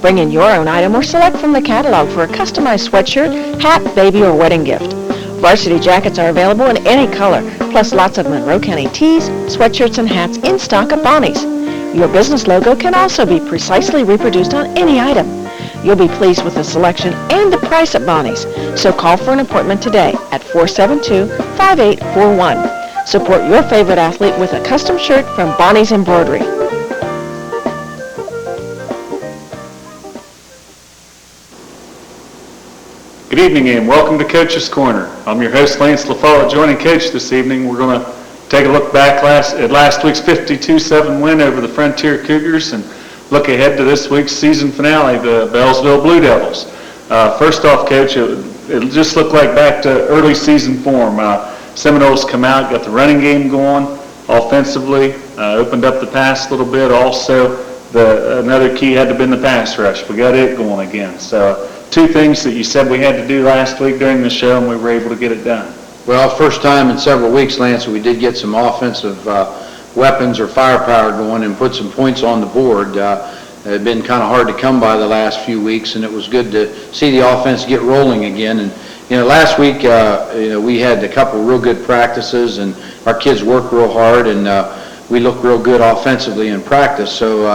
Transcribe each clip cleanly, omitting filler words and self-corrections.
Bring in your own item or select from the catalog for a customized sweatshirt, hat, baby, or wedding gift. Varsity jackets are available in any color, plus lots of Monroe County tees, sweatshirts, and hats in stock at Bonnie's. Your business logo can also be precisely reproduced on any item. You'll be pleased with the selection and the price at Bonnie's, so call for an appointment today at 472-5841. Support your favorite athlete with a custom shirt from Bonnie's Embroidery. Good evening and welcome to Coach's Corner. I'm your host, Lance LaFollette. Joining Coach this evening, we're going to take a look back at last week's 52-7 win over the Frontier Cougars and look ahead to this week's season finale, the Bellsville Blue Devils. First off, Coach, it just looked like back to early season form. Seminoles come out, got the running game going offensively, opened up the pass a little bit. Also, another key had to have been the pass rush. We got it going again. So two things that you said we had to do last week during the show, and we were able to get it done. Well, first time in several weeks, Lance, we did get some offensive weapons or firepower going and put some points on the board. It had been kind of hard to come by the last few weeks, and it was good to see the offense get rolling again. And last week, we had a couple real good practices, and our kids worked real hard, and we looked real good offensively in practice. So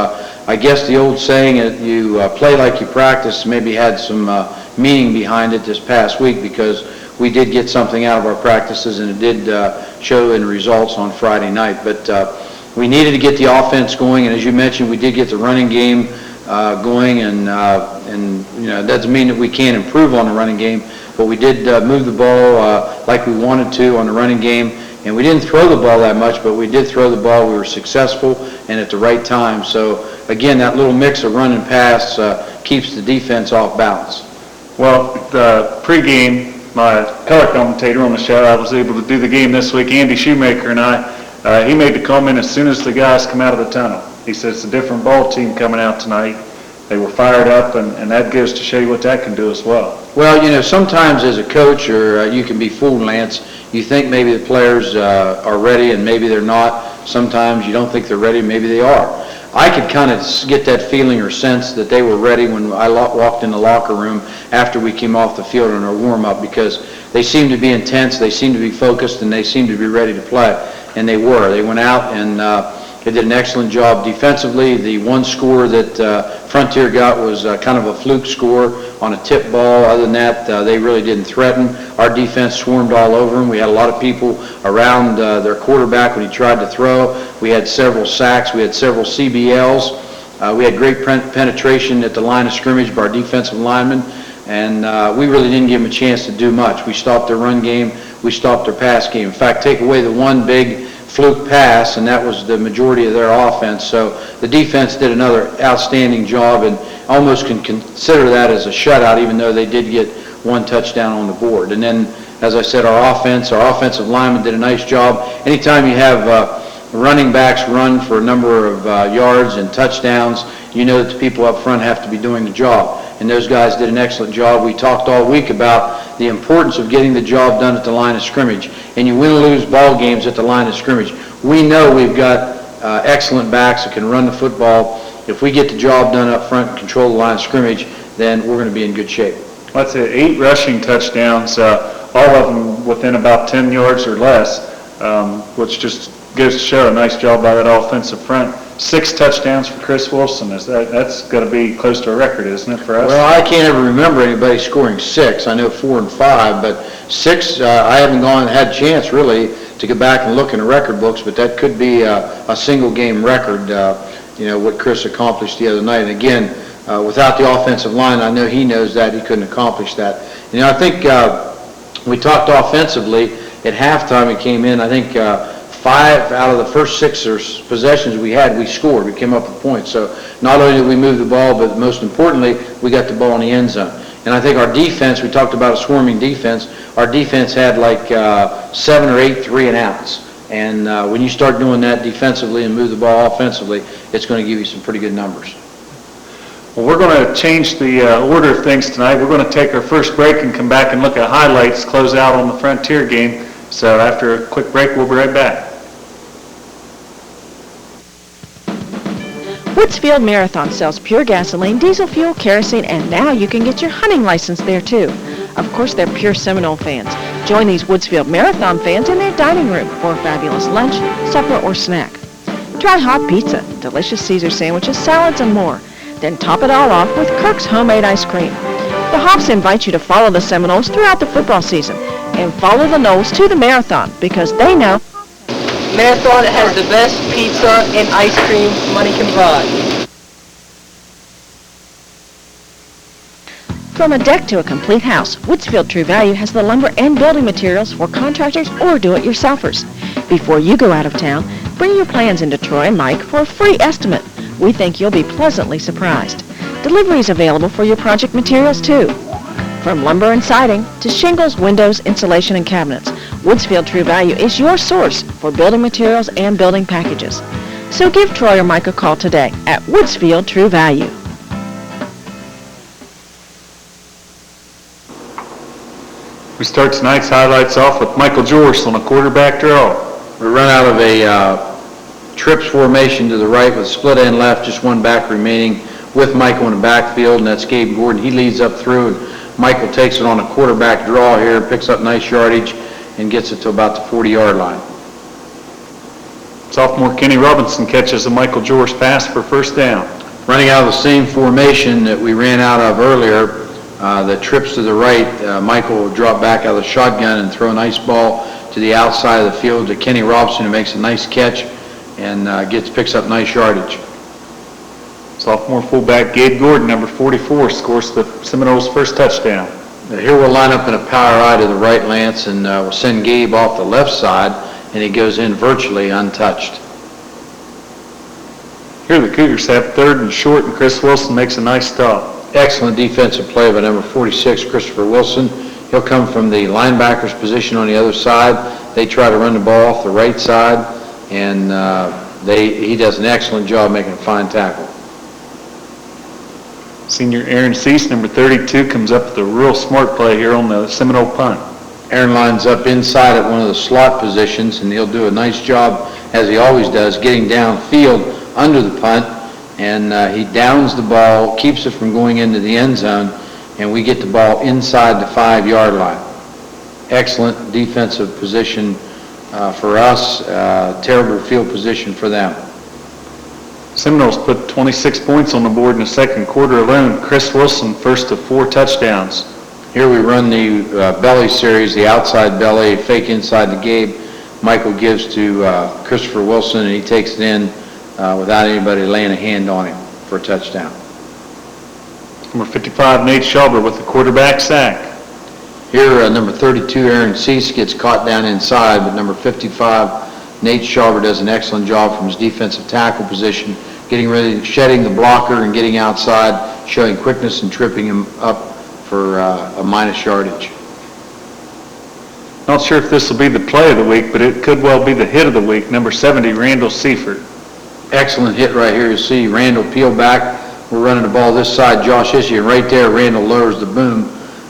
I guess the old saying, you play like you practice, maybe had some meaning behind it this past week, because we did get something out of our practices, and it did show in results on Friday night. But we needed to get the offense going, and as you mentioned, we did get the running game going, and that doesn't mean that we can't improve on the running game, but we did move the ball like we wanted to on the running game, and we didn't throw the ball that much, but we did throw the ball. We were successful and at the right time. So again, that little mix of run and pass keeps the defense off balance. Well, the pregame, my color commentator on the show, I was able to do the game this week, Andy Shoemaker, and he made the comment as soon as the guys come out of the tunnel. He said it's a different ball team coming out tonight. They were fired up, and that goes to show you what that can do as well. Well, sometimes as a coach, or you can be fooled, Lance. You think maybe the players are ready, and maybe they're not. Sometimes you don't think they're ready, maybe they are. I could kind of get that feeling or sense that they were ready when I walked in the locker room after we came off the field in our warm-up, because they seemed to be intense, they seemed to be focused, and they seemed to be ready to play, and they were. They went out and they did an excellent job defensively. The one score that Frontier got was kind of a fluke score on a tip ball. Other than that, they really didn't threaten. Our defense swarmed all over them. We had a lot of people around their quarterback when he tried to throw. We had several sacks. We had several CBLs. We had great penetration at the line of scrimmage by our defensive linemen, and we really didn't give them a chance to do much. We stopped their run game. We stopped their pass game. In fact, take away the one big fluke pass, and that was the majority of their offense. So the defense did another outstanding job, and almost can consider that as a shutout, even though they did get one touchdown on the board. And then, as I said, our offensive linemen did a nice job. Anytime you have running backs run for a number of yards and touchdowns, you know that the people up front have to be doing the job. And those guys did an excellent job. We talked all week about the importance of getting the job done at the line of scrimmage. And you win or lose ball games at the line of scrimmage. We know we've got excellent backs that can run the football. If we get the job done up front and control the line of scrimmage, then we're going to be in good shape. That's it, 8 rushing touchdowns, all of them within about 10 yards or less, which just goes to show a nice job by that offensive front. 6 touchdowns for Chris Wilson. That's going to be close to a record, isn't it, for us? Well, I can't ever remember anybody scoring 6. I know 4 and 5, but 6, I haven't had a chance really to go back and look in the record books, but that could be a single game record, what Chris accomplished the other night. And again, without the offensive line, I know he knows that he couldn't accomplish that. I think we talked offensively at halftime. He came in, I think, 5 out of the first 6 possessions we had, we scored. We came up with points. So not only did we move the ball, but most importantly, we got the ball in the end zone. And I think our defense, we talked about a swarming defense, our defense had like 7 or 8 3-and-outs. And when you start doing that defensively and move the ball offensively, it's going to give you some pretty good numbers. Well, we're going to change the order of things tonight. We're going to take our first break and come back and look at highlights, close out on the Frontier game. So after a quick break, we'll be right back. Woodsfield Marathon sells pure gasoline, diesel fuel, kerosene, and now you can get your hunting license there too. Of course, they're pure Seminole fans. Join these Woodsfield Marathon fans in their dining room for a fabulous lunch, supper, or snack. Try hot pizza, delicious Caesar sandwiches, salads, and more. Then top it all off with Kirk's homemade ice cream. The Hops invite you to follow the Seminoles throughout the football season and follow the Noles to the marathon because they know Marathon has the best pizza and ice cream money can buy. From a deck to a complete house, Woodsfield True Value has the lumber and building materials for contractors or do-it-yourselfers. Before you go out of town, bring your plans into Troy and Mike for a free estimate. We think you'll be pleasantly surprised. Delivery is available for your project materials too. From lumber and siding to shingles, windows, insulation, and cabinets, Woodsfield True Value is your source for building materials and building packages. So give Troy or Mike a call today at Woodsfield True Value. We start tonight's highlights off with Michael Jorse on a quarterback draw. We run out of a trips formation to the right with split end left, just one back remaining with Michael in the backfield, and that's Gabe Gordon. He leads up through, and Michael takes it on a quarterback draw here, picks up nice yardage, and gets it to about the 40-yard line. Sophomore Kenny Robinson catches a Michael Jorse pass for first down. Running out of the same formation that we ran out of earlier, the trips to the right, Michael will drop back out of the shotgun and throw a nice ball to the outside of the field to Kenny Robinson, who makes a nice catch and picks up nice yardage. Sophomore fullback Gabe Gordon, number 44, scores the Seminoles' first touchdown. Here we'll line up in a power eye to the right, Lance, and we'll send Gabe off the left side, and he goes in virtually untouched. Here the Cougars have third and short, and Chris Wilson makes a nice stop. Excellent defensive play by number 46, Christopher Wilson. He'll come from the linebacker's position on the other side. They try to run the ball off the right side, and he does an excellent job making a fine tackle. Senior Aaron Cease, number 32, comes up with a real smart play here on the Seminole punt. Aaron lines up inside at one of the slot positions, and he'll do a nice job, as he always does, getting downfield under the punt, and he downs the ball, keeps it from going into the end zone, and we get the ball inside the 5-yard line. Excellent defensive position for us, terrible field position for them. Seminoles put 26 points on the board in the second quarter alone. Chris Wilson, first of 4 touchdowns. Here we run the belly series, the outside belly, fake inside to Gabe. Michael gives to Christopher Wilson, and he takes it in without anybody laying a hand on him for a touchdown. Number 55, Nate Schauber with the quarterback sack. Here, number 32, Aaron Cease gets caught down inside, but number 55, Nate Schauber does an excellent job from his defensive tackle position, getting ready, shedding the blocker and getting outside, showing quickness and tripping him up for a minus yardage. Not sure if this will be the play of the week, but it could well be the hit of the week. Number 70, Randall Seifert. Excellent hit right here. You see Randall peel back. We're running the ball this side, Josh Ishii, and right there Randall lowers the boom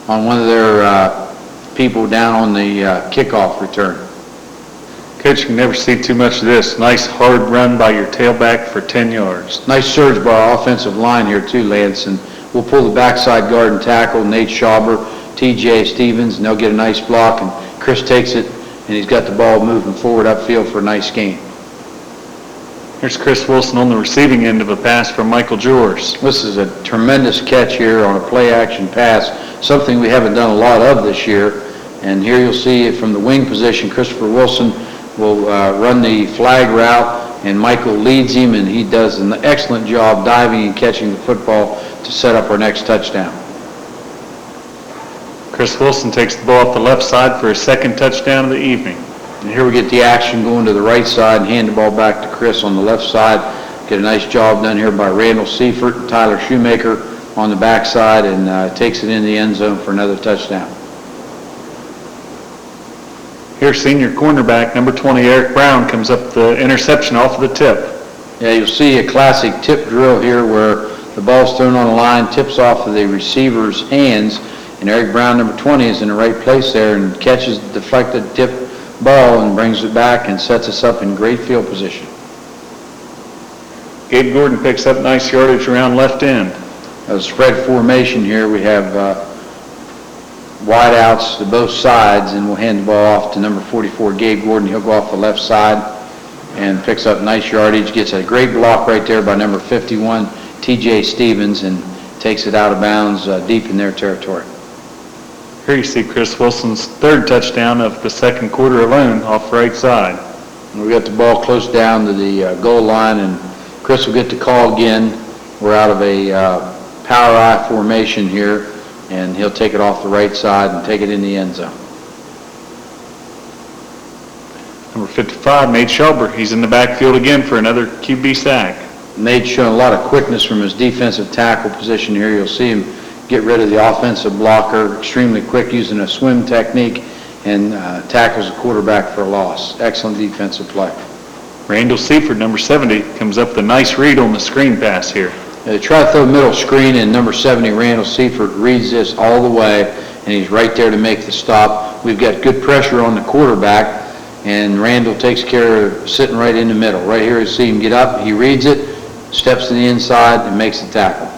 on one of their people down on the kickoff return. Coach, you can never see too much of this. Nice hard run by your tailback for 10 yards. Nice surge by our offensive line here too, Lance, and we'll pull the backside guard and tackle, Nate Schauber, T.J. Stevens, and they'll get a nice block, and Chris takes it, and he's got the ball moving forward upfield for a nice gain. Here's Chris Wilson on the receiving end of a pass from Michael Jorse. This is a tremendous catch here on a play-action pass, something we haven't done a lot of this year, and here you'll see it from the wing position. Christopher Wilson will run the flag route, and Michael leads him, and he does an excellent job diving and catching the football to set up our next touchdown. Chris Wilson takes the ball off the left side for his second touchdown of the evening. And here we get the action going to the right side and hand the ball back to Chris on the left side. Get a nice job done here by Randall Seifert and Tyler Shoemaker on the backside, and takes it in the end zone for another touchdown. Here, senior cornerback, number 20, Eric Brown, comes up the interception off of the tip. Yeah, you'll see a classic tip drill here where the ball's thrown on the line, tips off of the receiver's hands, and Eric Brown, number 20, is in the right place there and catches the deflected tip ball and brings it back and sets us up in great field position. Gabe Gordon picks up nice yardage around left end. A spread formation here, we have wide outs to both sides, and we'll hand the ball off to number 44, Gabe Gordon. He'll go off the left side and picks up nice yardage, gets a great block right there by number 51, T.J. Stevens, and takes it out of bounds deep in their territory. Here you see Chris Wilson's third touchdown of the second quarter alone off right side. And we got the ball close down to the goal line, and Chris will get the call again. We're out of a power I formation here, and he'll take it off the right side and take it in the end zone. Number 55, Nate Schauber. He's in the backfield again for another QB sack. Nate's showing a lot of quickness from his defensive tackle position here. You'll see him get rid of the offensive blocker, extremely quick using a swim technique, and tackles the quarterback for a loss. Excellent defensive play. Randall Seifert, number 70, comes up with a nice read on the screen pass here. They try to throw middle screen, and number 70, Randall Seifert, reads this all the way, and he's right there to make the stop. We've got good pressure on the quarterback, and Randall takes care of sitting right in the middle. Right here, you see him get up, he reads it, steps to the inside, and makes the tackle.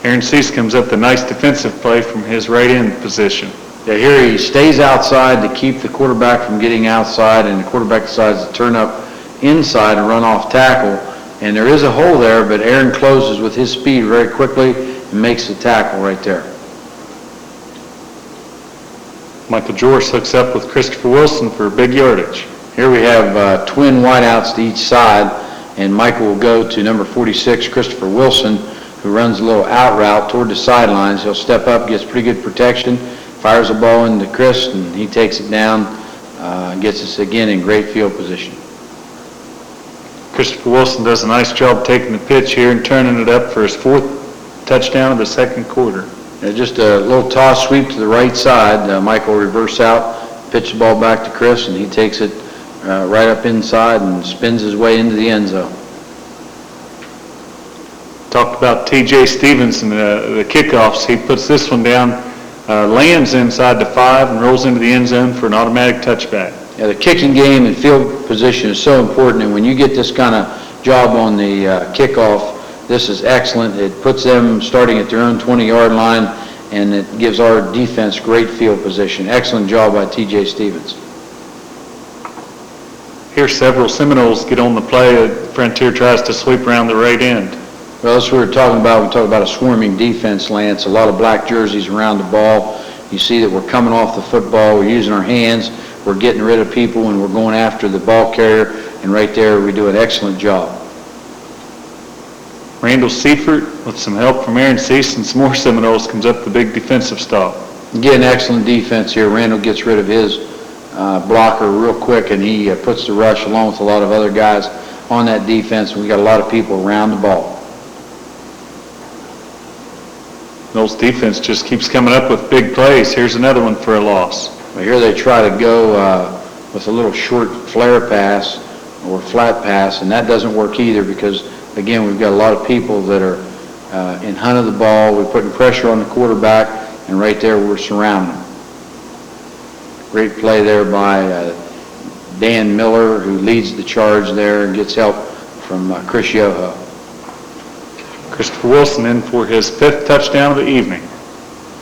Aaron Cease comes up with a nice defensive play from his right end position. Yeah, here he stays outside to keep the quarterback from getting outside, and the quarterback decides to turn up inside and run off tackle. And there is a hole there, but Aaron closes with his speed very quickly and makes the tackle right there. Michael Joris hooks up with Christopher Wilson for big yardage. Here we have twin wideouts to each side, and Michael will go to number 46, Christopher Wilson, who runs a little out route toward the sidelines. He'll step up, gets pretty good protection, fires the ball into Chris, and he takes it down, gets us again in great field position. Christopher Wilson does a nice job taking the pitch here and turning it up for his fourth touchdown of the second quarter. Just a little toss sweep to the right side. Michael will reverse out, pitch the ball back to Chris, and he takes it right up inside and spins his way into the end zone. Talked about T.J. Stevens and the kickoffs. He puts this one down, lands inside the 5, and rolls into the end zone for an automatic touchback. Yeah, the kicking game and field position is so important, and when you get this kind of job on the kickoff, this is excellent. It puts them starting at their own 20-yard line, and it gives our defense great field position. Excellent job by T.J. Stevens. Here several Seminoles get on the play. Frontier tries to sweep around the right end. Well, that's what we were talking about. We talked about a swarming defense, Lance. A lot of black jerseys around the ball. You see that we're coming off the football. We're using our hands. We're getting rid of people, and we're going after the ball carrier. And right there, we do an excellent job. Randall Seifert, with some help from Aaron Cease and some more Seminoles, comes up the big defensive stop. Again, excellent defense here. Randall gets rid of his blocker real quick, and he puts the rush along with a lot of other guys on that defense. And we got a lot of people around the ball. Noles defense just keeps coming up with big plays. Here's another one for a loss. Well, here they try to go with a little short flare pass or flat pass, and that doesn't work either because, again, we've got a lot of people that are in hunt of the ball. We're putting pressure on the quarterback, and right there we're surrounding them. Great play there by Dan Miller, who leads the charge there and gets help from Chris Yoho. Christopher Wilson in for his 5th touchdown of the evening.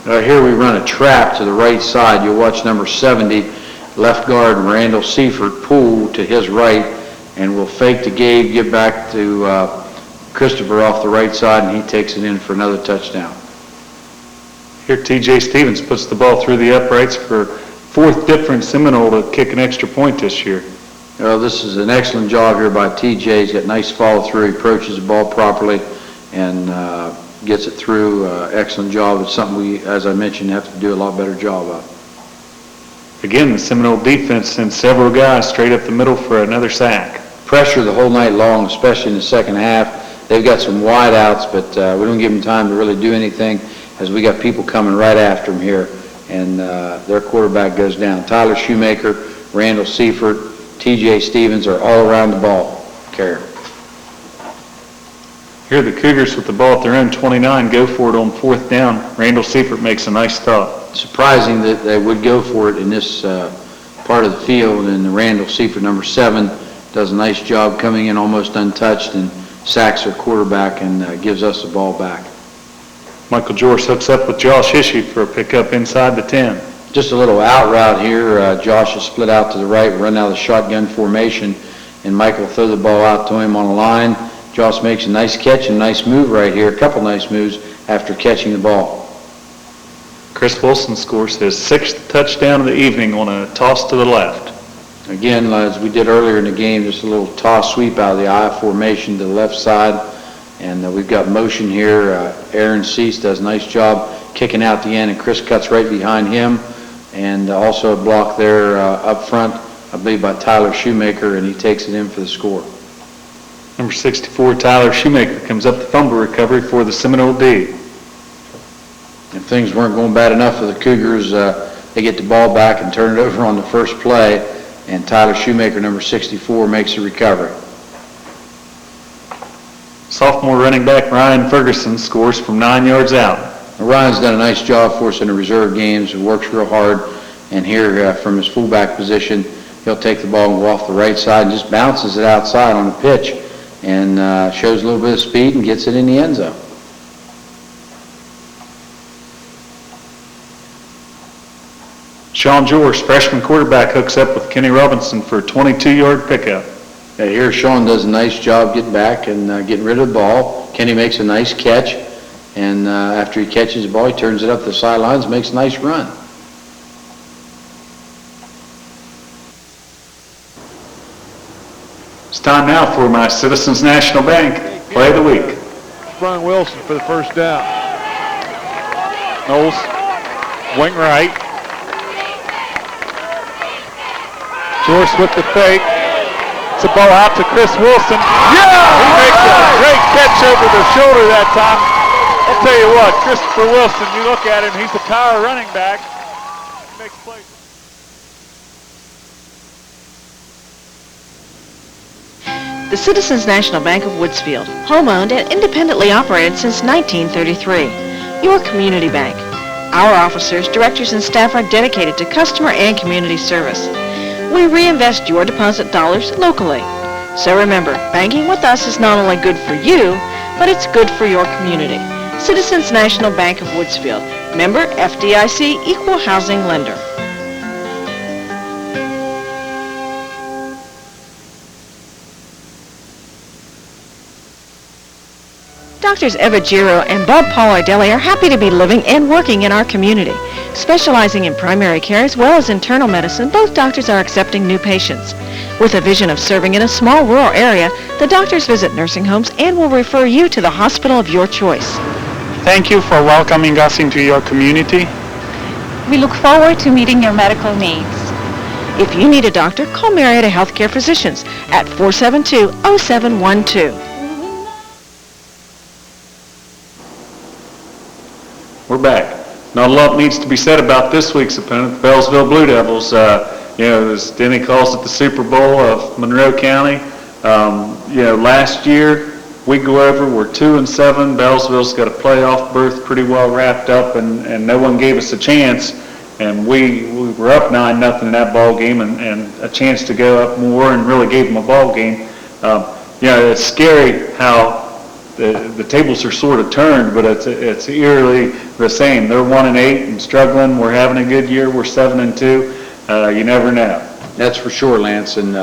Here we run a trap to the right side. You'll watch number 70, left guard Randall Seifert, pull to his right, and we'll fake to Gabe, get back to Christopher off the right side, and he takes it in for another touchdown. Here T.J. Stevens puts the ball through the uprights for 4th different Seminole to kick an extra point this year. Well, this is an excellent job here by T.J. He's got nice follow through. He approaches the ball properly and gets it through. Excellent job. It's something we, as I mentioned, have to do a lot better job of. Again, the Seminole defense sends several guys straight up the middle for another sack. Pressure the whole night long, especially in the second half. They've got some wide outs, but we don't give them time to really do anything as we got people coming right after them here, and their quarterback goes down. Tyler Shoemaker, Randall Seifert, T.J. Stevens are all around the ball carrier. Here the Cougars with the ball at their own 29 go for it on 4th down. Randall Seifert makes a nice stop. Surprising that they would go for it in this part of the field, and Randall Seifert, number 7, does a nice job coming in almost untouched and sacks their quarterback and gives us the ball back. Michael George hooks up with Josh Hishy for a pickup inside the 10. Just a little out route here. Josh is split out to the right, run out of the shotgun formation, and Michael throw the ball out to him on a line. Josh makes a nice catch and nice move right here, a couple nice moves after catching the ball. Chris Wilson scores his 6th touchdown of the evening on a toss to the left. Again, as we did earlier in the game, just a little toss sweep out of the I formation to the left side. And we've got motion here. Aaron Cease does a nice job kicking out the end, and Chris cuts right behind him. And also a block there up front, I believe by Tyler Shoemaker, and he takes it in for the score. Number 64, Tyler Shoemaker, comes up the fumble recovery for the Seminole D. If things weren't going bad enough for the Cougars, they get the ball back and turn it over on the first play, and Tyler Shoemaker, number 64, makes the recovery. Sophomore running back Ryan Ferguson scores from 9 yards out. Ryan's done a nice job for us in the reserve games. He works real hard, and here from his fullback position, he'll take the ball and go off the right side and just bounces it outside on the pitch and shows a little bit of speed and gets it in the end zone. Sean George, freshman quarterback, hooks up with Kenny Robinson for a 22-yard pickup. Here Sean does a nice job getting back and getting rid of the ball. Kenny makes a nice catch, and after he catches the ball, he turns it up the sidelines, makes a nice run. It's time now for my Citizens National Bank Play of the Week. Sprung Wilson for the first down. Knowles, wing right. George with the fake. It's a ball out to Chris Wilson. Yeah! He makes a great catch over the shoulder that time. I'll tell you what, Christopher Wilson, you look at him, he's a power running back. He makes plays. The Citizens National Bank of Woodsfield, home-owned and independently operated since 1933. Your community bank. Our officers, directors, and staff are dedicated to customer and community service. We reinvest your deposit dollars locally. So remember, banking with us is not only good for you, but it's good for your community. Citizens National Bank of Woodsfield, member FDIC, equal housing lender. Doctors Eva Giro and Bob Paulidelli are happy to be living and working in our community. Specializing in primary care as well as internal medicine, both doctors are accepting new patients. With a vision of serving in a small rural area, the doctors visit nursing homes and will refer you to the hospital of your choice. Thank you for welcoming us into your community. We look forward to meeting your medical needs. If you need a doctor, call Marietta Healthcare Physicians at 472-0712. We're back. Not a lot needs to be said about this week's opponent, the Bellsville Blue Devils. As Denny calls it, the Super Bowl of Monroe County. Last year, we go over, we're 2-7. Bellsville's got a playoff berth pretty well wrapped up, and no one gave us a chance. And we were up 9-0 in that ball game, and a chance to go up more, and really gave them a ball game. It's scary how the tables are sort of turned, but it's eerily the same. They're 1-8 and struggling. We're having a good year. We're 7-2. You never know. That's for sure, Lance. And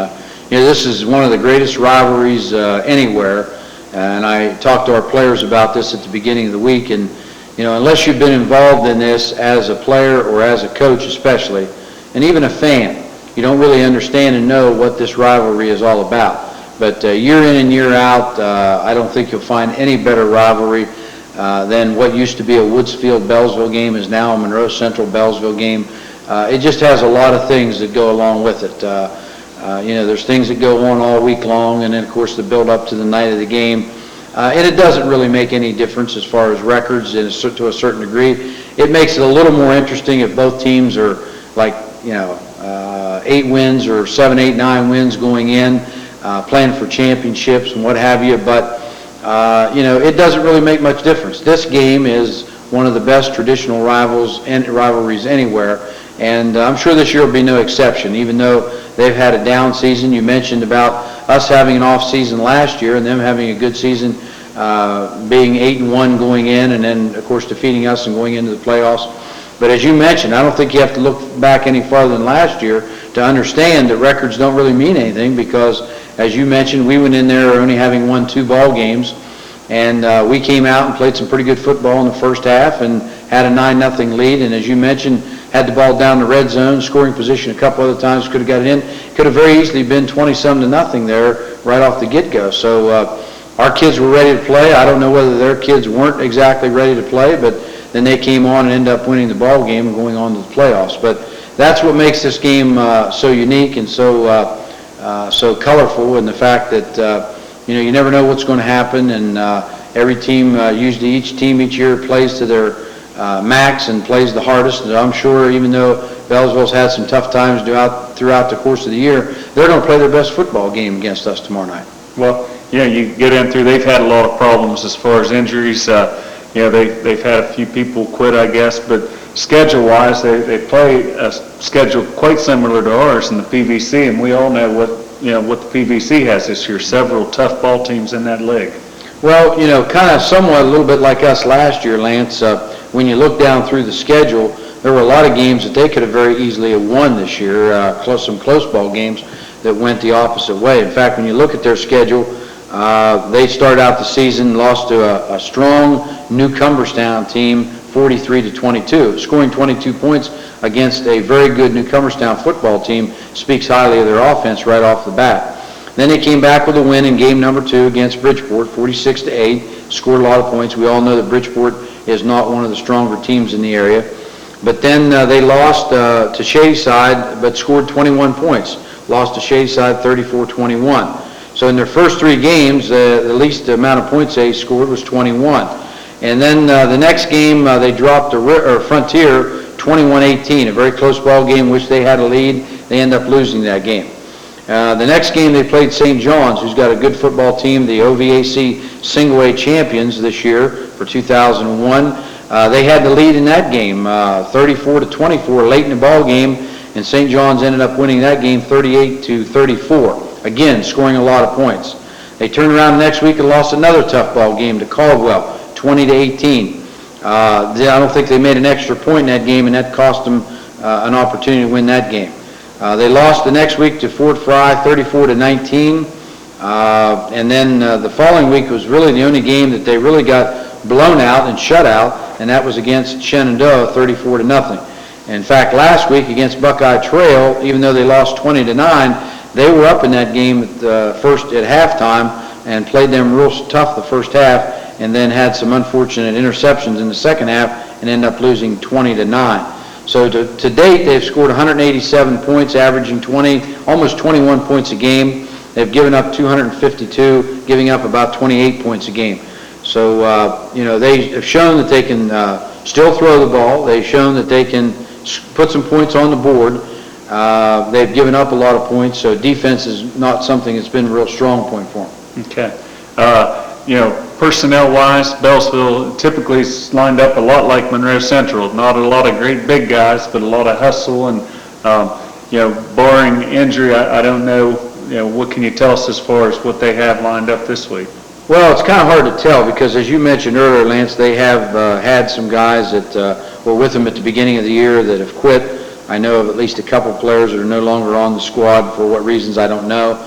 this is one of the greatest rivalries anywhere. And I talked to our players about this at the beginning of the week. And unless you've been involved in this as a player or as a coach, especially, and even a fan, you don't really understand and know what this rivalry is all about. But year in and year out, I don't think you'll find any better rivalry than what used to be a Woodsfield-Bellsville game is now a Monroe Central-Bellsville game. It just has a lot of things that go along with it. There's things that go on all week long, and then, of course, the build-up to the night of the game. And it doesn't really make any difference as far as records to a certain degree. It makes it a little more interesting if both teams are like, 8 wins or 7, 8, 9 wins going in. Playing for championships and what have you, but it doesn't really make much difference. This game is one of the best traditional rivalries anywhere, And I'm sure this year will be no exception, even though they've had a down season. You mentioned about us having an off season last year and them having a good season, being 8-1 going in, and then, of course, defeating us and going into the playoffs. But as you mentioned, I don't think you have to look back any farther than last year to understand that records don't really mean anything, because, as you mentioned, we went in there only having won 2 ball games, and we came out and played some pretty good football in the first half and had a 9-0 lead, and as you mentioned, had the ball down the red zone, scoring position a couple other times, could have got it in. Could have very easily been 20-0 there right off the get-go. So our kids were ready to play. I don't know whether their kids weren't exactly ready to play, but then they came on and ended up winning the ball game and going on to the playoffs. But that's what makes this game so unique and so colorful, and the fact that you never know what's going to happen, and every team, usually each team each year plays to their max and plays the hardest. And I'm sure, even though Bellersville's had some tough times throughout the course of the year, they're going to play their best football game against us tomorrow night. Well, yeah, you get in through, they've had a lot of problems as far as injuries. They've had a few people quit, I guess, but schedule-wise, they play a schedule quite similar to ours in the PVC, and we all know what the PVC has this year, several tough ball teams in that league. Well, Kind of somewhat a little bit like us last year, Lance. When you look down through the schedule, there were a lot of games that they could have very easily have won this year, some close ball games that went the opposite way. In fact, when you look at their schedule, they started out the season, lost to a strong New Cumberstown team, 43-22. Scoring 22 points against a very good New Cumberstown football team speaks highly of their offense right off the bat. Then they came back with a win in game number 2 against Bridgeport, 46-8, scored a lot of points. We all know that Bridgeport is not one of the stronger teams in the area. But then they lost to Shadyside, but scored 21 points. Lost to Shadyside 34-21. So in their first 3 games, the least amount of points they scored was 21. And then the next game, they dropped Frontier 21-18, a very close ball game, which they had a lead. They ended up losing that game. The next game, they played St. John's, who's got a good football team, the OVAC Single A champions this year for 2001. They had the lead in that game, 34-24, late in the ball game, and St. John's ended up winning that game 38-34. Again, scoring a lot of points. They turned around the next week and lost another tough ball game to Caldwell, 20-18. I don't think they made an extra point in that game, and that cost them an opportunity to win that game. They lost the next week to Fort Fry, 34-19. And then the following week was really the only game that they really got blown out and shut out, and that was against Shenandoah, 34-0. In fact, last week against Buckeye Trail, even though they lost 20-9, they were up in that game at halftime and played them real tough the first half, and then had some unfortunate interceptions in the second half and ended up losing 20-9. So to date, they've scored 187 points, averaging almost 21 points a game. They've given up 252, giving up about 28 points a game. So, they have shown that they can still throw the ball. They've shown that they can put some points on the board. They've given up a lot of points, so defense is not something that's been a real strong point for them. Okay. Personnel-wise, Beltsville typically is lined up a lot like Monroe Central. Not a lot of great big guys, but a lot of hustle and, barring injury, I don't know, what can you tell us as far as what they have lined up this week? Well, it's kind of hard to tell because, as you mentioned earlier, Lance, they have had some guys that were with them at the beginning of the year that have quit. I know of at least a couple players that are no longer on the squad. For what reasons, I don't know.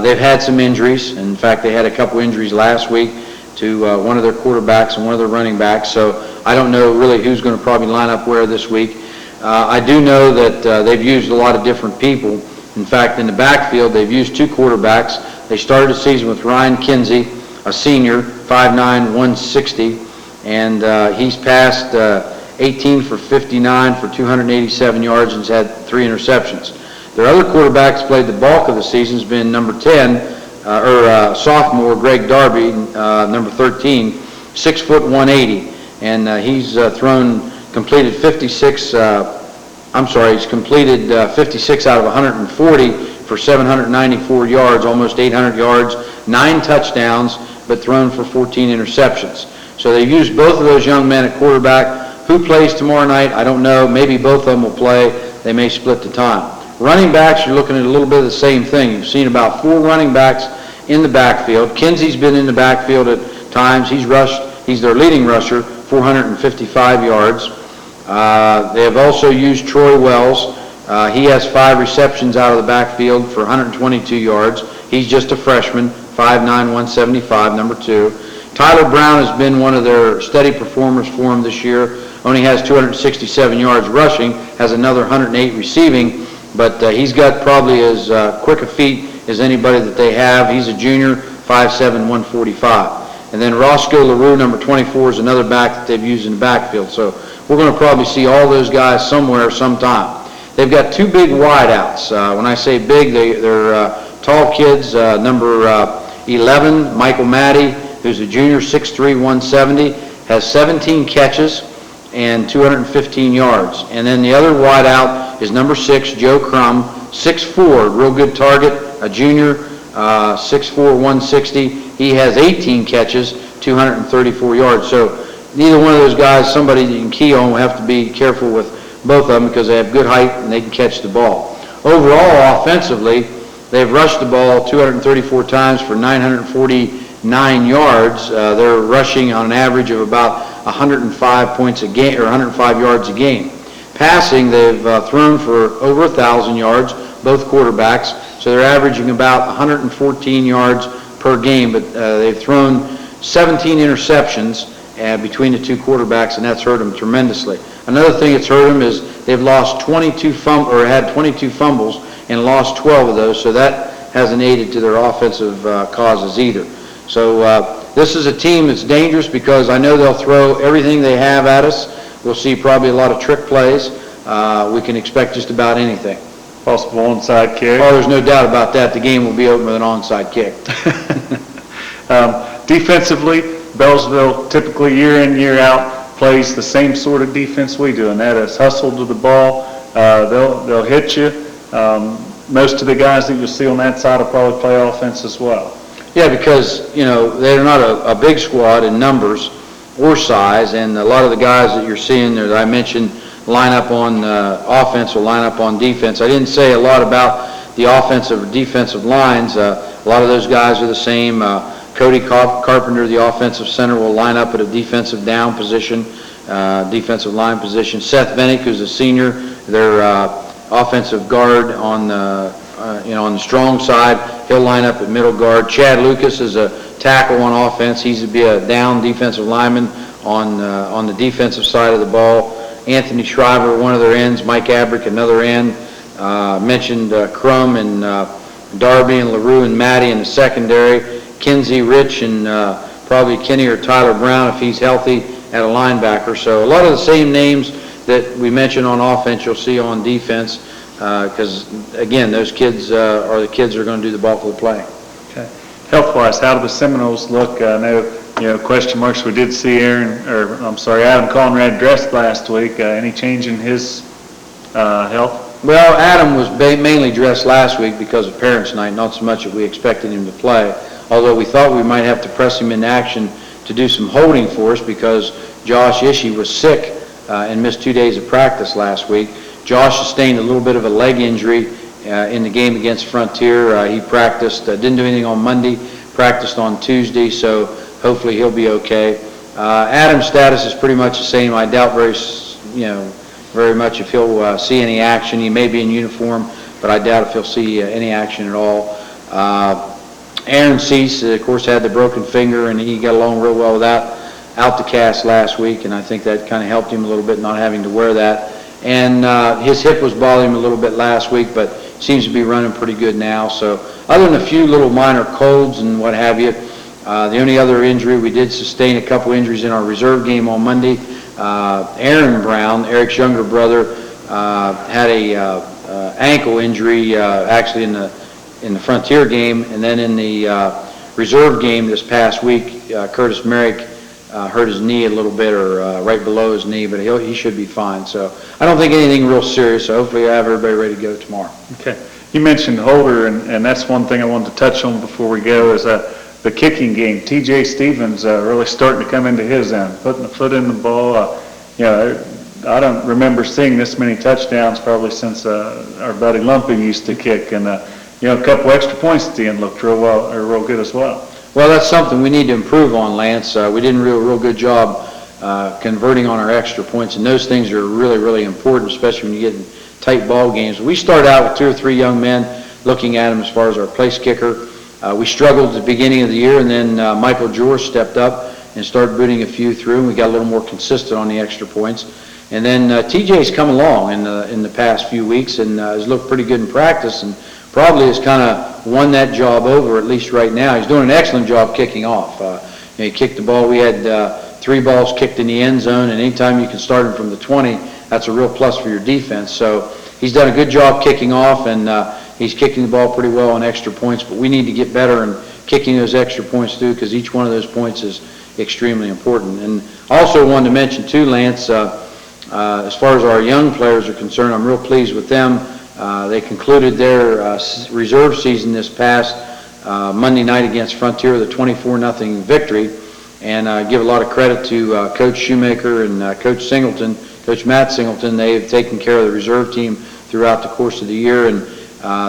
They've had some injuries. In fact, they had a couple injuries last week to one of their quarterbacks and one of their running backs. So I don't know really who's going to probably line up where this week. I do know that they've used a lot of different people. In fact, in the backfield, they've used 2 quarterbacks. They started the season with Ryan Kinsey, a senior, 5'9", 160, and he's passed 18 for 59 for 287 yards and has had 3 interceptions. Their other quarterbacks played the bulk of the season has been number 10, sophomore Greg Darby, number 13, 6 foot 180, and he's completed 56 out of 140 for 794 yards, almost 800 yards, 9 touchdowns, but thrown for 14 interceptions. So they've used both of those young men at quarterback. Who plays tomorrow night? I don't know. Maybe both of them will play. they may split the time. Running backs, you're looking at a little bit of the same thing. You've seen about 4 running backs in the backfield. Kinsey's been in the backfield at times. He's their leading rusher, 455 yards. They have also used Troy Wells. He has 5 receptions out of the backfield for 122 yards. He's just a freshman, 5'9", 175, number 2. Tyler Brown has been one of their steady performers for them this year. Only has 267 yards rushing, has another 108 receiving, but he's got probably as quick a feet as anybody that they have. He's a junior, 5'7", 145. And then Roscoe LaRue, number 24, is another back that they've used in the backfield. So we're going to probably see all those guys somewhere sometime. They've got 2 big wideouts. When I say big, they're tall kids. Number 11, Michael Maddie, who's a junior, 6'3", 170, has 17 catches and 215 yards. And then the other wideout is number 6, Joe Crum, 6'4", real good target, a junior, 6'4", 160. He has 18 catches, 234 yards. So neither one of those guys, somebody that you can key on, will have to be careful with both of them because they have good height and they can catch the ball. Overall, offensively, they've rushed the ball 234 times for 949 yards. They're rushing on an average of about 105 points a game, or 105 yards a game. Passing, they've thrown for over 1,000 yards, both quarterbacks, so they're averaging about 114 yards per game, but they've thrown 17 interceptions between the 2 quarterbacks, and that's hurt them tremendously. Another thing that's hurt them is they've lost 22 had 22 fumbles and lost 12 of those, so that hasn't aided to their offensive causes either. So this is a team that's dangerous because I know they'll throw everything they have at us. We'll see probably a lot of trick plays. We can expect just about anything. Possible onside kick. Oh, there's no doubt about that. The game will be over with an onside kick. Defensively, Bellsville typically year in, year out plays the same sort of defense we do, and that is hustle to the ball. They'll hit you. Most of the guys that you'll see on that side will probably play offense as well. Yeah, because, they're not a big squad in numbers or size, and a lot of the guys that you're seeing there that I mentioned line up on offense or line up on defense. I didn't say a lot about the offensive or defensive lines. A lot of those guys are the same. Cody Carpenter, the offensive center, will line up at a defensive down position, defensive line position. Seth Vennick, who's a senior, their offensive guard on the strong side, he'll line up at middle guard. Chad Lucas is a tackle on offense. He's to be a down defensive lineman on the defensive side of the ball. Anthony Shriver, one of their ends. Mike Abrick, another end. Mentioned Crum and Darby and LaRue and Maddie in the secondary. Kinsey, Rich, and probably Kenny or Tyler Brown if he's healthy at a linebacker. So a lot of the same names that we mentioned on offense you'll see on defense because, again, those kids are the kids that are going to do the bulk of the play. Okay. Health-wise, how do the Seminoles look? I know, question marks. We did see Adam Conrad dressed last week. Any change in his health? Well, Adam was mainly dressed last week because of Parents' Night, not so much that we expected him to play, although we thought we might have to press him into action to do some holding for us because Josh Ishii was sick and missed 2 days of practice last week. Josh sustained a little bit of a leg injury in the game against Frontier. He practiced, didn't do anything on Monday, practiced on Tuesday, so hopefully he'll be okay. Adam's status is pretty much the same. I doubt very much if he'll see any action. He may be in uniform, but I doubt if he'll see any action at all. Aaron Cease, of course, had the broken finger, and he got along real well without the cast last week, and I think that kind of helped him a little bit not having to wear that. And his hip was bothering him a little bit last week, but seems to be running pretty good now. So other than a few little minor colds and what have you, the only other injury, we did sustain a couple injuries in our reserve game on Monday. Aaron Brown, Eric's younger brother, had a ankle injury actually in the Frontier game, and then in the reserve game this past week, Curtis Merrick hurt his knee a little bit, or right below his knee, but he should be fine. So I don't think anything real serious, so hopefully I have everybody ready to go tomorrow. Okay. You mentioned Holder, and that's one thing I wanted to touch on before we go is the kicking game. TJ Stevens really starting to come into his own, putting the foot in the ball. I don't remember seeing this many touchdowns probably since our buddy Lumpy used to kick, and a couple extra points at the end looked real good as well. Well, that's something we need to improve on, Lance. We didn't do a real good job converting on our extra points, and those things are really, really important, especially when you get in tight ball games. We started out with 2 or 3 young men looking at them as far as our place kicker. We struggled at the beginning of the year, and then Michael George stepped up and started booting a few through, and we got a little more consistent on the extra points. And then TJ's come along in the past few weeks and has looked pretty good in practice, and probably has kind of won that job over, at least right now. He's doing an excellent job kicking off. He kicked the ball. We had 3 balls kicked in the end zone, and anytime you can start him from the 20, that's a real plus for your defense. So he's done a good job kicking off, and he's kicking the ball pretty well on extra points, but we need to get better in kicking those extra points too, because each one of those points is extremely important. And I also wanted to mention too, Lance, as far as our young players are concerned, I'm real pleased with them. They concluded their reserve season this past Monday night against Frontier with a 24-0 victory, and give a lot of credit to Coach Shoemaker and Coach Singleton, Coach Matt Singleton. They've taken care of the reserve team throughout the course of the year, and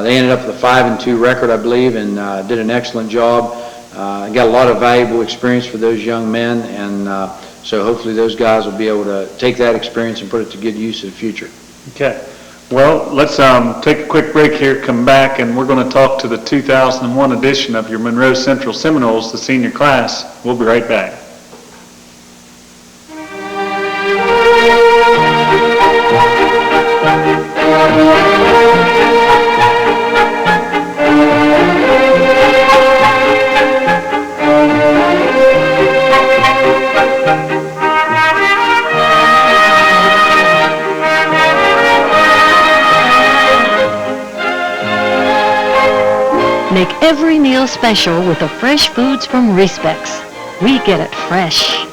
they ended up with a 5-2 record, I believe, and did an excellent job. Got a lot of valuable experience for those young men, and so hopefully those guys will be able to take that experience and put it to good use in the future. Okay. Well, let's take a quick break here, come back, and we're going to talk to the 2001 edition of your Monroe Central Seminoles, the senior class. We'll be right back. Make every meal special with the fresh foods from Respecs. We get it fresh.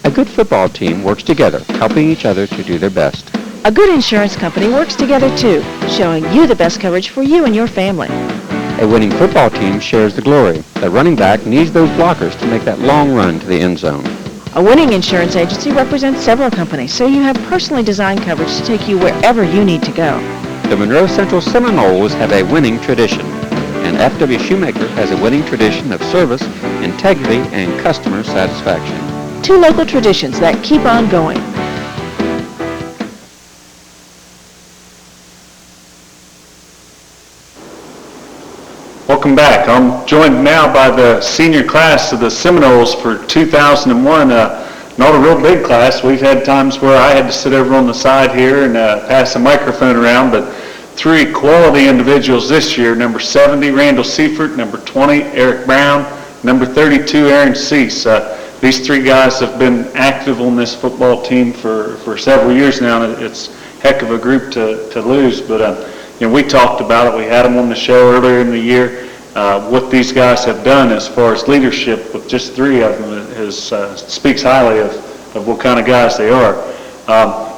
A good football team works together, helping each other to do their best. A good insurance company works together too, showing you the best coverage for you and your family. A winning football team shares the glory. The running back needs those blockers to make that long run to the end zone. A winning insurance agency represents several companies, so you have personally designed coverage to take you wherever you need to go. The Monroe Central Seminoles have a winning tradition, and F.W. Shoemaker has a winning tradition of service, integrity, and customer satisfaction. 2 local traditions that keep on going. Welcome back. I'm joined now by the senior class of the Seminoles for 2001. Not a real big class. We've had times where I had to sit over on the side here and pass a microphone around, but 3 quality individuals this year. Number 70, Randall Seifert. Number 20, Eric Brown. Number 32, Aaron Cease. These 3 guys have been active on this football team for several years now, and it's a heck of a group to lose, but we talked about it. We had them on the show earlier in the year. What these guys have done as far as leadership with just 3 of them speaks highly of what kind of guys they are.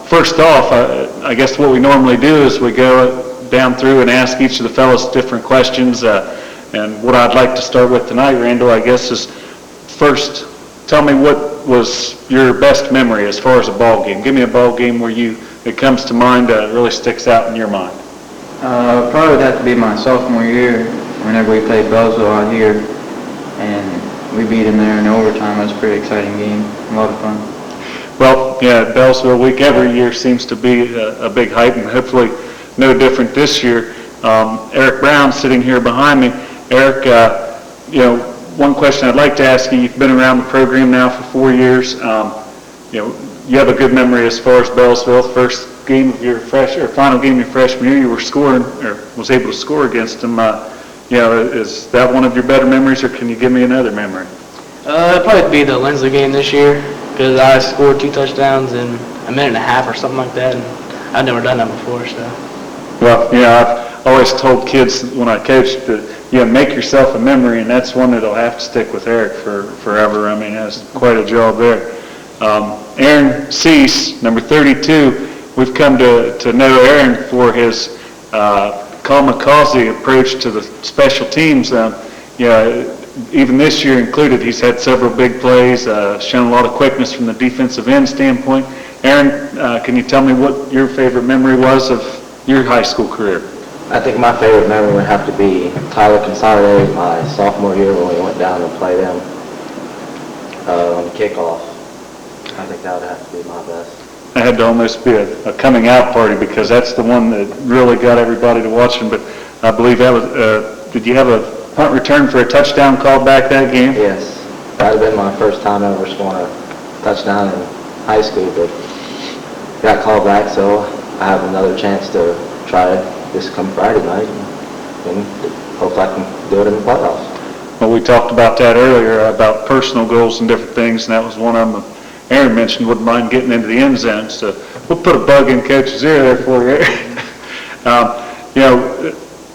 First off, I guess what we normally do is we go down through and ask each of the fellows different questions. And what I'd like to start with tonight, Randall, I guess is first, tell me what was your best memory as far as a ball game. Give me a ball game where it comes to mind, really sticks out in your mind. Probably would have to be my sophomore year, whenever we played Bellsville out here, and we beat them there in overtime. It was a pretty exciting game, a lot of fun. Well, yeah, Bellsville week every year seems to be a big hype, and hopefully no different this year. Eric Brown sitting here behind me. Eric, one question I'd like to ask you, you've been around the program now for 4 years. You have a good memory as far as Bellsville. First game of your final game of your freshman year, you were scoring, or was able to score against them. Is that one of your better memories, or can you give me another memory? It'd probably be the Lindsley game this year, because I scored 2 touchdowns in a minute and a half or something like that, and I've never done that before, so. Well, I've always told kids when I coached that, make yourself a memory, and that's one that'll have to stick with Eric for forever. I mean, that's quite a job there. Aaron Cease, number 32, we've come to know Aaron for his kamikaze approach to the special teams. even this year included, he's had several big plays, shown a lot of quickness from the defensive end standpoint. Aaron, can you tell me what your favorite memory was of your high school career? I think my favorite memory would have to be Tyler Consolidated, my sophomore year when we went down and played them on the kickoff. I think that would have to be my best. It had to almost be a coming out party because that's the one that really got everybody to watching. But I believe that was, did you have a punt return for a touchdown called back that game? Yes, that would have been my first time ever scoring a touchdown in high school, but got called back, so I have another chance to try this come Friday night, and hopefully I can do it in the playoffs. Well, we talked about that earlier, about personal goals and different things, and that was one of them. Aaron mentioned wouldn't mind getting into the end zone, so we'll put a bug in Coach's ear there for you.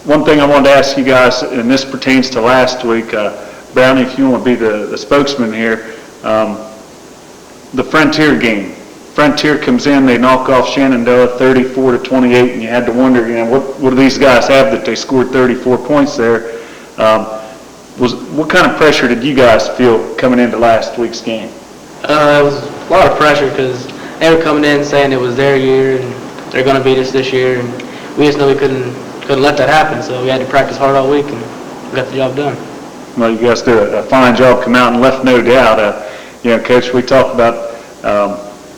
One thing I wanted to ask you guys, and this pertains to last week, Brownie, if you want to be the spokesman here, the Frontier game. Frontier comes in, they knock off Shenandoah 34-28, and you had to wonder, what do these guys have that they scored 34 points there? What kind of pressure did you guys feel coming into last week's game? It was a lot of pressure because they were coming in saying it was their year and they're going to beat us this year, and we just knew we couldn't let that happen, so we had to practice hard all week and we got the job done. Well, you guys did a fine job, come out and left no doubt. Coach, we talked about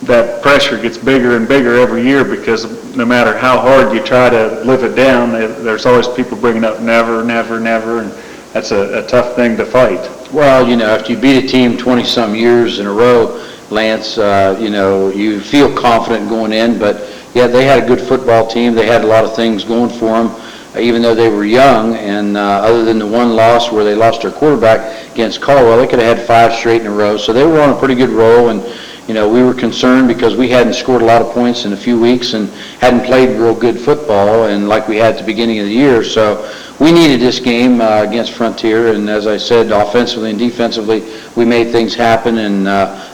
that pressure gets bigger and bigger every year because no matter how hard you try to live it down, there's always people bringing up never, never, never, and that's a tough thing to fight. Well, after you beat a team 20-some years in a row, Lance, you feel confident going in, but yeah, they had a good football team. They had a lot of things going for them, even though they were young, and other than the one loss where they lost their quarterback against Caldwell, they could have had 5 straight in a row, so they were on a pretty good roll, and we were concerned because we hadn't scored a lot of points in a few weeks and hadn't played real good football, and like we had at the beginning of the year. So we needed this game against Frontier, and as I said, offensively and defensively, we made things happen, and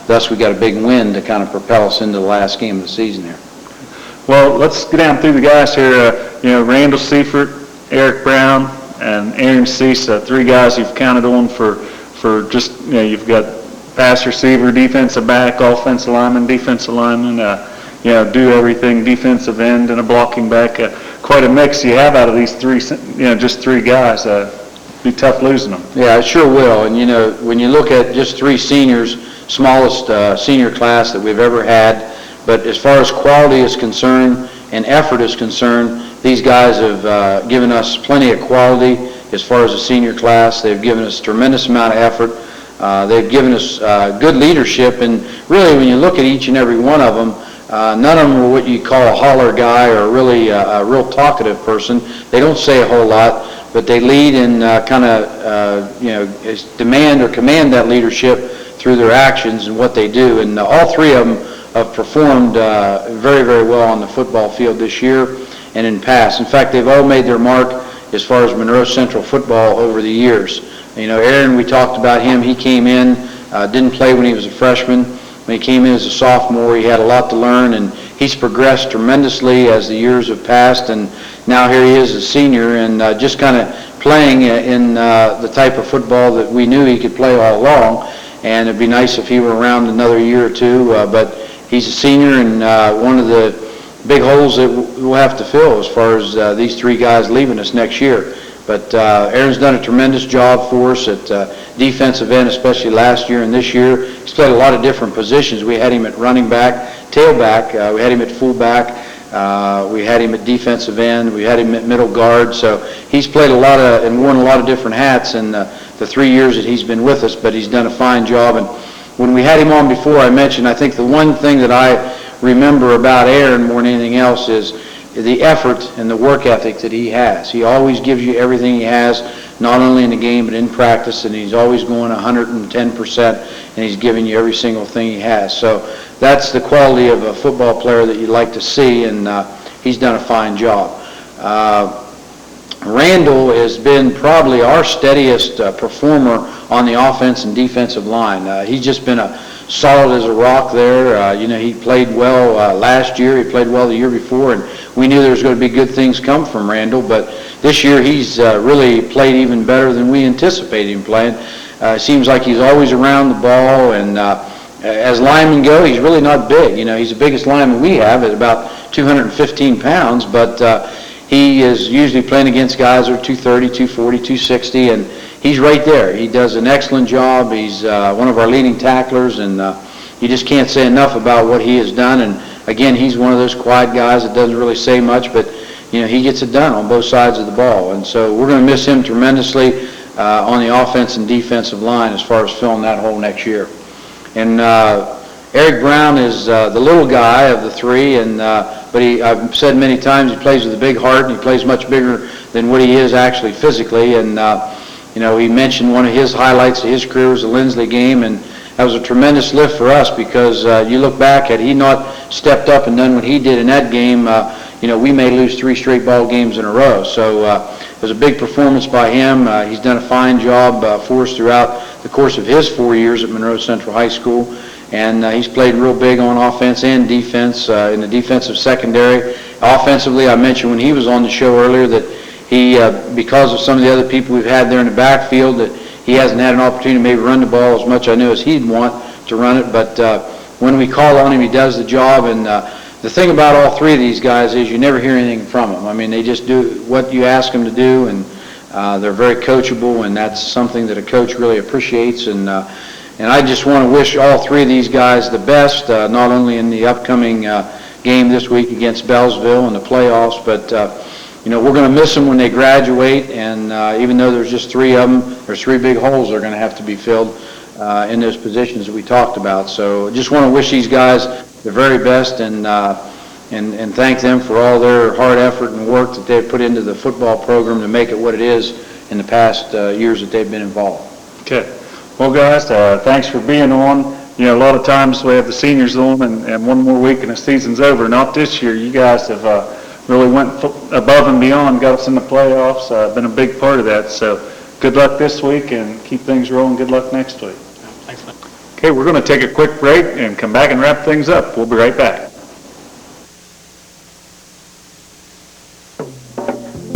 thus we got a big win to kind of propel us into the last game of the season here. Well, let's get down through the guys here. Randall Seifert, Eric Brown, and Aaron Cease, 3 guys you've counted on for just, you've got pass receiver, defensive back, offensive lineman, defensive lineman, do everything, defensive end, and a blocking back. Quite a mix you have out of these 3, just 3 guys. Be tough losing them. Yeah, it sure will. And, when you look at just 3 seniors, smallest senior class that we've ever had, but as far as quality is concerned and effort is concerned, these guys have given us plenty of quality as far as the senior class. They've given us a tremendous amount of effort. They've given us good leadership, and really when you look at each and every one of them, none of them are what you call a holler guy or really a real talkative person. They don't say a whole lot, but they lead and demand or command that leadership through their actions and what they do. And all 3 of them have performed very, very well on the football field this year and in past. In fact, they've all made their mark as far as Monroe Central football over the years. Aaron, we talked about him. He came in, didn't play when he was a freshman. When he came in as a sophomore, he had a lot to learn, and he's progressed tremendously as the years have passed, and now here he is a senior and just kind of playing in the type of football that we knew he could play all along, and it'd be nice if he were around another year or 2, but he's a senior, and one of the big holes that we'll have to fill as far as these 3 guys leaving us next year. But Aaron's done a tremendous job for us at defensive end, especially last year and this year. He's played a lot of different positions. We had him at running back, tailback. We had him at fullback. We had him at defensive end. We had him at middle guard. So he's played a lot of and worn a lot of different hats in the 3 years that he's been with us, but he's done a fine job. And when we had him on before, I mentioned, I think the one thing that I remember about Aaron more than anything else is the effort and the work ethic that he has. He always gives you everything he has, not only in the game but in practice, and he's always going 110%, and he's giving you every single thing he has. So that's the quality of a football player that you'd like to see, and he's done a fine job. Randall has been probably our steadiest performer on the offense and defensive line. He's just been solid as a rock there. He played well last year. He played well the year before, and we knew there was going to be good things come from Randall. But this year he's really played even better than we anticipated him playing. Seems like he's always around the ball, and as linemen go, he's really not big. He's the biggest lineman we have at about 215 pounds, but he is usually playing against guys who are 230, 240, 260, and he's right there. He does an excellent job. He's one of our leading tacklers, and you just can't say enough about what he has done. And again, he's one of those quiet guys that doesn't really say much, but he gets it done on both sides of the ball. And so we're going to miss him tremendously on the offense and defensive line as far as filling that hole next year. And Eric Brown is the little guy of the three, but I've said many times he plays with a big heart, and he plays much bigger than what he is actually physically. And he mentioned one of his highlights of his career was the Lindsley game, and that was a tremendous lift for us because you look back, had he not stepped up and done what he did in that game, we may lose 3 straight ball games in a row. So it was a big performance by him. He's done a fine job for us throughout the course of his 4 years at Monroe Central High School. And he's played real big on offense and defense in the defensive secondary. Offensively, I mentioned when he was on the show earlier that he, because of some of the other people we've had there in the backfield, that he hasn't had an opportunity to maybe run the ball as much I knew as he'd want to run it. But when we call on him, he does the job. And the thing about all three of these guys is you never hear anything from them. I mean, they just do what you ask them to do, and they're very coachable, and that's something that a coach really appreciates. And I just want to wish all three of these guys the best, not only in the upcoming game this week against Bellsville in the playoffs, but we're going to miss them when they graduate. And even though there's just 3 of them, there's 3 big holes that are going to have to be filled in those positions that we talked about. So just want to wish these guys the very best and thank them for all their hard effort and work that they've put into the football program to make it what it is in the past years that they've been involved. Okay. Well, guys, thanks for being on. A lot of times we have the seniors on, and one more week and the season's over. Not this year. You guys have really went above and beyond, got us in the playoffs, been a big part of that. So good luck this week, and keep things rolling. Good luck next week. Thanks, man. Okay, we're going to take a quick break and come back and wrap things up. We'll be right back.